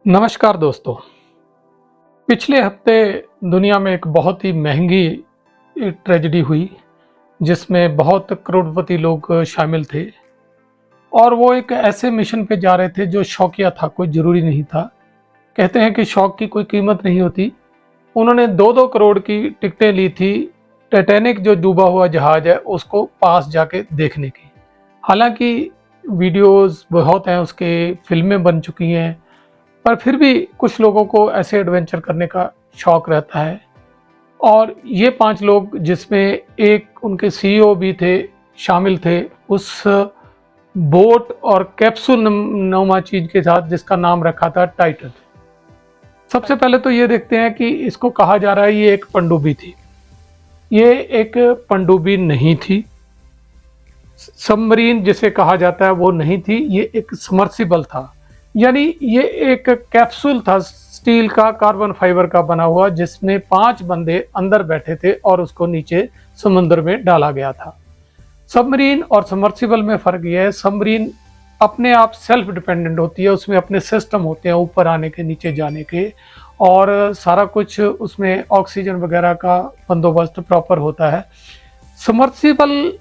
नमस्कार दोस्तों। पिछले हफ्ते दुनिया में एक बहुत ही महंगी ट्रेजेडी हुई जिसमें बहुत करोड़पति लोग शामिल थे और वो एक ऐसे मिशन पे जा रहे थे जो शौकिया था, कोई ज़रूरी नहीं था। कहते हैं कि शौक की कोई कीमत नहीं होती। उन्होंने 2-2 करोड़ की टिकटें ली थी टाइटैनिक जो डूबा हुआ जहाज़ है उसको पास जाके देखने की। हालाँकि वीडियोज़ बहुत हैं उसके, फ़िल्में बन चुकी हैं, पर फिर भी कुछ लोगों को ऐसे एडवेंचर करने का शौक रहता है। और ये 5 लोग जिसमें एक उनके सीईओ भी थे, शामिल थे उस बोट और कैप्सूल नुमा चीज़ के साथ जिसका नाम रखा था टाइटन। सबसे पहले तो ये देखते हैं कि इसको कहा जा रहा है ये एक पनडुब्बी थी। ये एक पनडुब्बी नहीं थी, सबमरीन जिसे कहा जाता है वो नहीं थी, ये एक सबमर्सिबल था। यानी ये एक कैप्सूल था स्टील का, कार्बन फाइबर का बना हुआ, जिसमें 5 बंदे अंदर बैठे थे और उसको नीचे समुद्र में डाला गया था। सबमरीन और सबमर्सिबल में फ़र्क ये है, सबमरीन अपने आप सेल्फ डिपेंडेंट होती है, उसमें अपने सिस्टम होते हैं ऊपर आने के, नीचे जाने के, और सारा कुछ उसमें ऑक्सीजन वगैरह का बंदोबस्त प्रॉपर होता है। सबमर्सिबल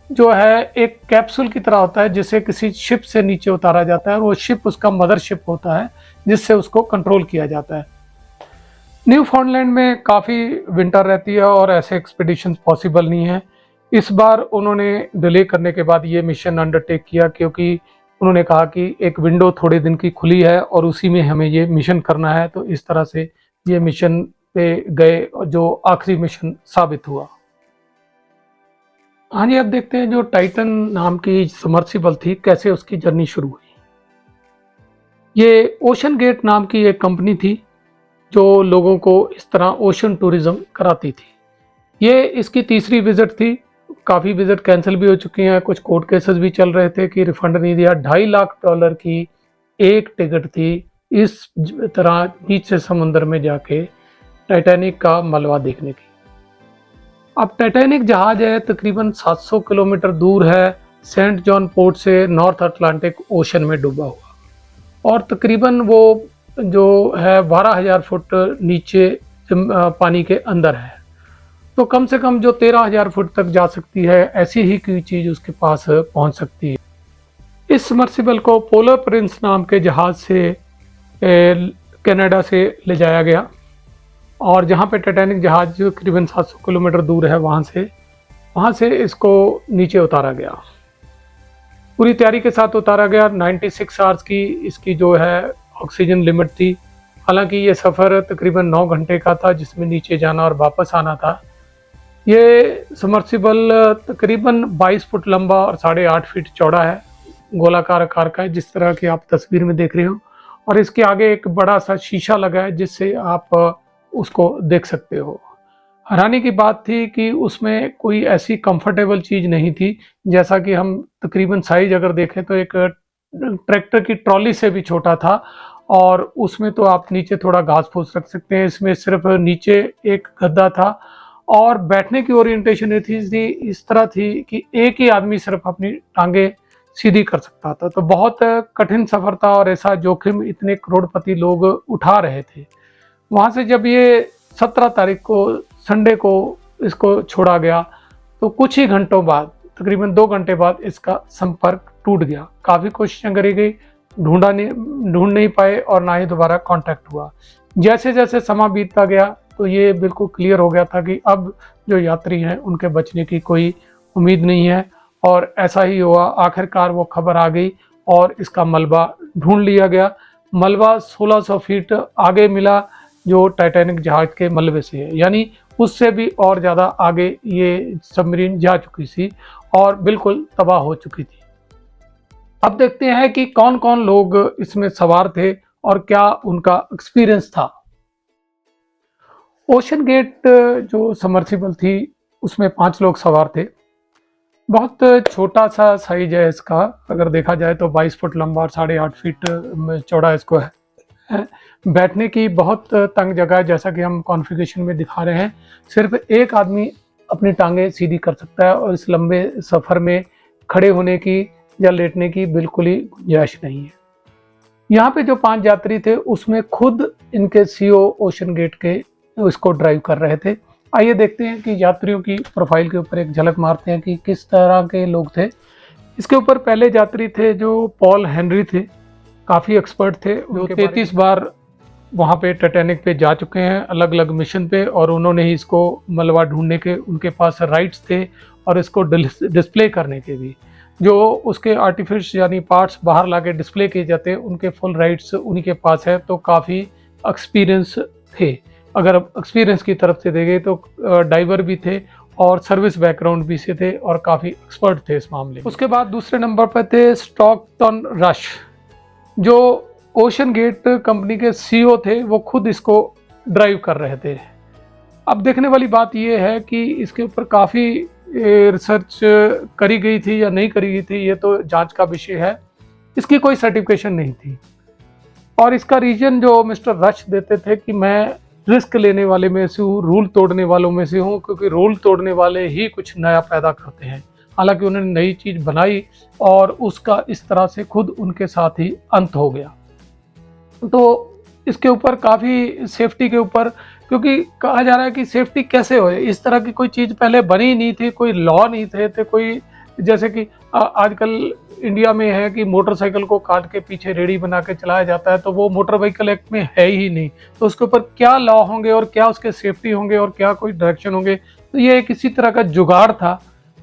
जो है एक कैप्सूल की तरह होता है जिसे किसी शिप से नीचे उतारा जाता है और वो शिप उसका मदरशिप होता है जिससे उसको कंट्रोल किया जाता है। न्यू फाउंडलैंड में काफ़ी विंटर रहती है और ऐसे एक्सपीडिशन पॉसिबल नहीं है। इस बार उन्होंने डिले करने के बाद ये मिशन अंडरटेक किया क्योंकि उन्होंने कहा कि एक विंडो थोड़े दिन की खुली है और उसी में हमें ये मिशन करना है, तो इस तरह से ये मिशन पे गए जो आखिरी मिशन साबित हुआ। हाँ जी, अब देखते हैं जो टाइटन नाम की सबमर्सिबल थी कैसे उसकी जर्नी शुरू हुई। ये ओशन गेट नाम की एक कंपनी थी जो लोगों को इस तरह ओशन टूरिज्म कराती थी। ये इसकी तीसरी विजिट थी। काफ़ी विजिट कैंसिल भी हो चुकी हैं, कुछ कोर्ट केसेस भी चल रहे थे कि रिफंड नहीं दिया। $2.5 लाख की एक टिकट थी इस तरह बीच से समुद्र में जाके टाइटैनिक का मलबा देखने की। अब टाइटैनिक जहाज है तकरीबन 700 किलोमीटर दूर है सेंट जॉन पोर्ट से, नॉर्थ अटलांटिक ओशन में डूबा हुआ, और तकरीबन वो जो है 12,000 फुट नीचे पानी के अंदर है। तो कम से कम जो 13,000 फुट तक जा सकती है, ऐसी ही कोई चीज़ उसके पास पहुंच सकती है। इस सबमर्सिबल को पोलर प्रिंस नाम के जहाज़ से कनाडा से ले जाया गया और जहाँ पे टाइटैनिक जहाज जो करीबन 700 किलोमीटर दूर है वहाँ से इसको नीचे उतारा गया। पूरी तैयारी के साथ उतारा गया। 96 आवर्स की इसकी जो है ऑक्सीजन लिमिट थी। हालांकि ये सफ़र तकरीबन 9 घंटे का था जिसमें नीचे जाना और वापस आना था। ये सबमर्सिबल तकरीबन 22 फुट लंबा और 8.5 फीट चौड़ा है, गोलाकार आकार का है जिस तरह की आप तस्वीर में देख रहे हो, और इसके आगे एक बड़ा सा शीशा लगा है जिससे आप उसको देख सकते हो। हैरानी की बात थी कि उसमें कोई ऐसी कंफर्टेबल चीज़ नहीं थी, जैसा कि हम तकरीबन साइज अगर देखें तो एक ट्रैक्टर की ट्रॉली से भी छोटा था, और उसमें तो आप नीचे थोड़ा घास फूस रख सकते हैं। इसमें सिर्फ नीचे एक गद्दा था और बैठने की ओरिएंटेशन इस तरह थी कि एक ही आदमी सिर्फ अपनी टांगे सीधी कर सकता था। तो बहुत कठिन सफ़र था और ऐसा जोखिम इतने करोड़पति लोग उठा रहे थे। वहाँ से जब ये 17 तारीख को संडे को इसको छोड़ा गया तो कुछ ही घंटों बाद, तकरीबन 2 घंटे बाद इसका संपर्क टूट गया। काफ़ी कोशिशें करी गई, ढूंढ नहीं पाए और ना ही दोबारा कांटेक्ट हुआ। जैसे जैसे समय बीतता गया तो ये बिल्कुल क्लियर हो गया था कि अब जो यात्री हैं उनके बचने की कोई उम्मीद नहीं है, और ऐसा ही हुआ। आखिरकार वो खबर आ गई और इसका मलबा ढूंढ लिया गया। मलबा 1600 फीट आगे मिला जो टाइटैनिक जहाज के मलबे से है, यानी उससे भी और ज़्यादा आगे ये सबमरीन जा चुकी थी और बिल्कुल तबाह हो चुकी थी। अब देखते हैं कि कौन कौन लोग इसमें सवार थे और क्या उनका एक्सपीरियंस था। ओशन गेट जो सबमर्सिबल थी उसमें 5 लोग सवार थे। बहुत छोटा सा साइज है इसका, अगर देखा जाए तो 22 फुट लंबा और 8.5 फीट चौड़ा इसको है। बैठने की बहुत तंग जगह है, जैसा कि हम कॉन्फ़िगरेशन में दिखा रहे हैं। सिर्फ एक आदमी अपनी टांगें सीधी कर सकता है और इस लंबे सफ़र में खड़े होने की या लेटने की बिल्कुल ही गुंजाइश नहीं है। यहाँ पे जो 5 यात्री थे उसमें खुद इनके सीईओ ओशन गेट के इसको ड्राइव कर रहे थे। आइए देखते हैं कि यात्रियों की प्रोफाइल के ऊपर एक झलक मारते हैं कि किस तरह के लोग थे। इसके ऊपर पहले यात्री थे जो पॉल हेनरी थे, काफ़ी एक्सपर्ट थे, जो 33 बार वहाँ पे टाइटैनिक पे जा चुके हैं अलग अलग मिशन पे, और उन्होंने ही इसको मलबा ढूंढने के उनके पास राइट्स थे और इसको डिस्प्ले करने के भी, जो उसके आर्टिफिश यानी पार्ट्स बाहर लाके डिस्प्ले किए जाते हैं उनके फुल राइट्स उन्हीं के पास है। तो काफ़ी एक्सपीरियंस थे। अगर एक्सपीरियंस की तरफ से देखें तो डाइवर भी थे और सर्विस बैकग्राउंड भी से थे और काफ़ी एक्सपर्ट थे इस मामले में। उसके बाद दूसरे नंबर पर थे स्टॉकटन रश, जो ओशन गेट कंपनी के सीईओ थे, वो खुद इसको ड्राइव कर रहे थे। अब देखने वाली बात यह है कि इसके ऊपर काफ़ी रिसर्च करी गई थी या नहीं करी गई थी, ये तो जांच का विषय है। इसकी कोई सर्टिफिकेशन नहीं थी और इसका रीजन जो मिस्टर रश देते थे कि मैं रिस्क लेने वाले में से हूँ, रूल तोड़ने वालों में से हूँ, क्योंकि रूल तोड़ने वाले ही कुछ नया पैदा करते हैं। हालांकि उन्होंने नई चीज़ बनाई और उसका इस तरह से खुद उनके साथ ही अंत हो गया। तो इसके ऊपर काफ़ी सेफ्टी के ऊपर, क्योंकि कहा जा रहा है कि सेफ्टी कैसे हो, इस तरह की कोई चीज़ पहले बनी नहीं थी, कोई लॉ नहीं थे कोई, जैसे कि आजकल इंडिया में है कि मोटरसाइकिल को काट के पीछे रेडी बना के चलाया जाता है, तो वो मोटर व्हीकल एक्ट में है ही नहीं। तो उसके ऊपर क्या लॉ होंगे और क्या उसके सेफ्टी होंगे और क्या कोई डायरेक्शन होंगे। तो ये एक इसी तरह का जुगाड़ था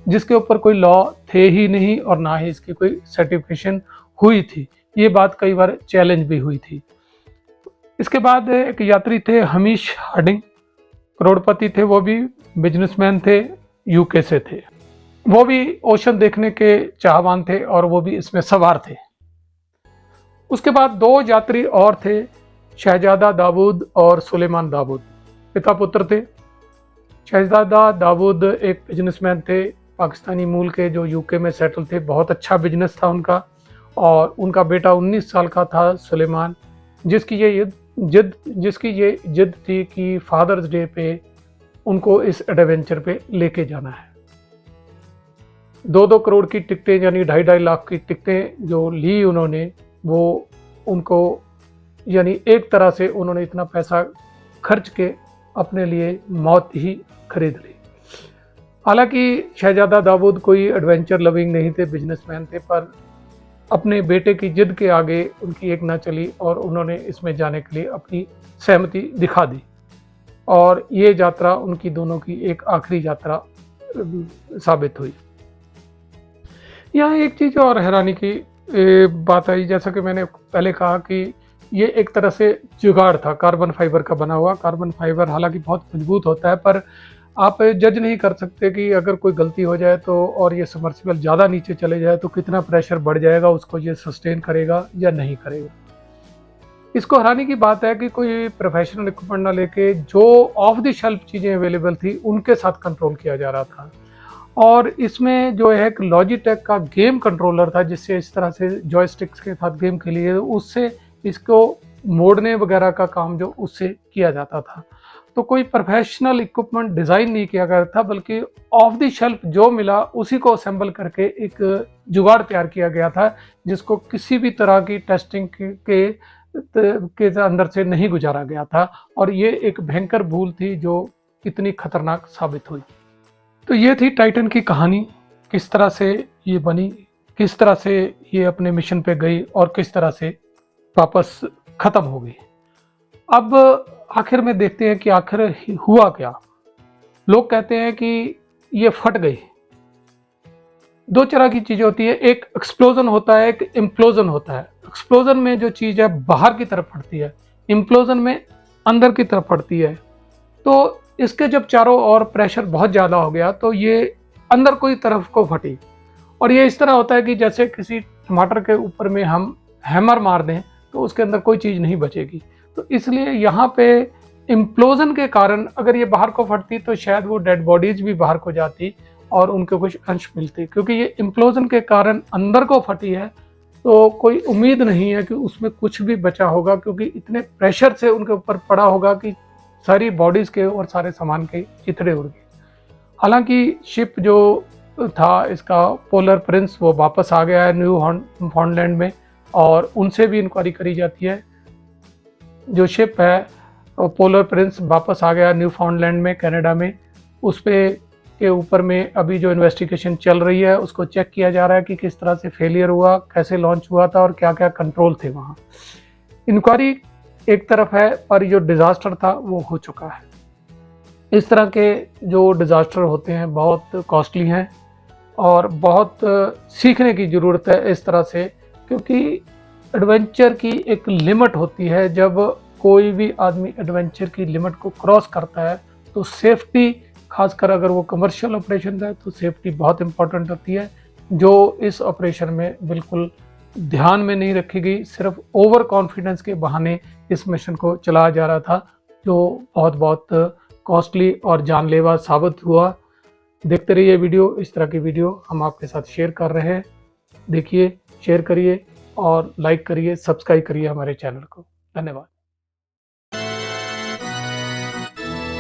जिसके ऊपर कोई लॉ थे ही नहीं और ना ही इसकी कोई सर्टिफिकेशन हुई थी। ये बात कई बार चैलेंज भी हुई थी। इसके बाद एक यात्री थे हमीश हार्डिंग, करोड़पति थे, वो भी बिजनेसमैन थे, यूके से थे। वो भी ओशन देखने के चाहवान थे और वो भी इसमें सवार थे। उसके बाद 2 यात्री और थे, शहजादा दाऊद और सुलेमान दाऊद, पिता पुत्र थे। शहजादा दाऊद एक बिजनेसमैन थे पाकिस्तानी मूल के, जो यूके में सेटल थे, बहुत अच्छा बिजनेस था उनका। और उनका बेटा 19 साल का था सुलेमान, जिसकी ये जिद थी कि फादर्स डे पे उनको इस एडवेंचर पे लेके जाना है। 2-2 करोड़ की टिकटें यानी 2.5 लाख की टिकटें जो ली उन्होंने, वो उनको यानी एक तरह से उन्होंने इतना पैसा खर्च के अपने लिए मौत ही खरीद ली। हालांकि शहजादा दाऊद कोई एडवेंचर लविंग नहीं थे, बिजनेसमैन थे, पर अपने बेटे की जिद के आगे उनकी एक ना चली और उन्होंने इसमें जाने के लिए अपनी सहमति दिखा दी। और ये यात्रा उनकी दोनों की एक आखिरी यात्रा साबित हुई। यहाँ एक चीज़ और हैरानी की बात आई, जैसा कि मैंने पहले कहा कि ये एक तरह से जुगाड़ था कार्बन फाइबर का बना हुआ। कार्बन फाइबर हालांकि बहुत मजबूत होता है, पर आप जज नहीं कर सकते कि अगर कोई गलती हो जाए तो और ये सबमर्सिबल ज़्यादा नीचे चले जाए तो कितना प्रेशर बढ़ जाएगा, उसको ये सस्टेन करेगा या नहीं करेगा। इसको हैरानी की बात है कि कोई प्रोफेशनल इक्विपमेंट ना लेके जो ऑफ द शेल्फ चीज़ें अवेलेबल थी उनके साथ कंट्रोल किया जा रहा था। और इसमें जो है एक लॉजिटेक का गेम कंट्रोलर था, जिससे इस तरह से जॉयस्टिक्स के साथ गेम खेलिए, उससे इसको मोड़ने वगैरह का काम जो उससे किया जाता था। तो कोई प्रोफेशनल इक्विपमेंट डिज़ाइन नहीं किया गया था, बल्कि ऑफ द शेल्फ जो मिला उसी को असेंबल करके एक जुगाड़ तैयार किया गया था, जिसको किसी भी तरह की टेस्टिंग के अंदर से नहीं गुजारा गया था। और ये एक भयंकर भूल थी जो इतनी खतरनाक साबित हुई। तो ये थी टाइटन की कहानी, किस तरह से ये बनी, किस तरह से ये अपने मिशन पे गई और किस तरह से वापस ख़त्म हो गई। अब आखिर में देखते हैं कि आखिर हुआ क्या। लोग कहते हैं कि ये फट गई। 2 तरह की चीज़ें होती है, एक एक्सप्लोजन होता है, एक इम्प्लोजन होता है। एक्सप्लोजन में जो चीज़ है बाहर की तरफ फटती है, इम्प्लोजन में अंदर की तरफ फटती है। तो इसके जब चारों ओर प्रेशर बहुत ज़्यादा हो गया तो ये अंदर कोई तरफ को फटी। और ये इस तरह होता है कि जैसे किसी टमाटर के ऊपर में हम हैमर मार दें तो उसके अंदर कोई चीज़ नहीं बचेगी। तो इसलिए यहाँ पे इम्प्लोजन के कारण अगर ये बाहर को फटती तो शायद वो डेड बॉडीज भी बाहर को जाती और उनके कुछ अंश मिलते। क्योंकि ये इम्प्लोजन के कारण अंदर को फटी है तो कोई उम्मीद नहीं है कि उसमें कुछ भी बचा होगा, क्योंकि इतने प्रेशर से उनके ऊपर पड़ा होगा कि सारी बॉडीज़ के और सारे सामान के चिथड़े उड़ गए। हालांकि शिप जो था इसका पोलर प्रिंस वो वापस आ गया है न्यू फाउंडलैंड में, और उनसे भी इंक्वायरी करी जाती है। जो शिप है पोलर प्रिंस वापस आ गया न्यू फाउंडलैंड में, कनाडा में। उस पे के ऊपर में अभी जो इन्वेस्टिगेशन चल रही है उसको चेक किया जा रहा है कि किस तरह से फेलियर हुआ, कैसे लॉन्च हुआ था और क्या क्या कंट्रोल थे वहाँ। इंक्वायरी एक तरफ है पर जो डिज़ास्टर था वो हो चुका है। इस तरह के जो डिज़ास्टर होते हैं बहुत कॉस्टली हैं और बहुत सीखने की ज़रूरत है इस तरह से, क्योंकि एडवेंचर की एक लिमिट होती है। जब कोई भी आदमी एडवेंचर की लिमिट को क्रॉस करता है तो सेफ्टी, खासकर अगर वो कमर्शियल ऑपरेशन है तो सेफ्टी बहुत इम्पोर्टेंट होती है, जो इस ऑपरेशन में बिल्कुल ध्यान में नहीं रखी गई। सिर्फ ओवर कॉन्फिडेंस के बहाने इस मिशन को चलाया जा रहा था, जो बहुत बहुत कॉस्टली और जानलेवा साबित हुआ। देखते रहिए वीडियो, इस तरह की वीडियो हम आपके साथ शेयर कर रहे हैं। देखिए, शेयर करिए और लाइक करिए, सब्सक्राइब करिए हमारे चैनल को। धन्यवाद।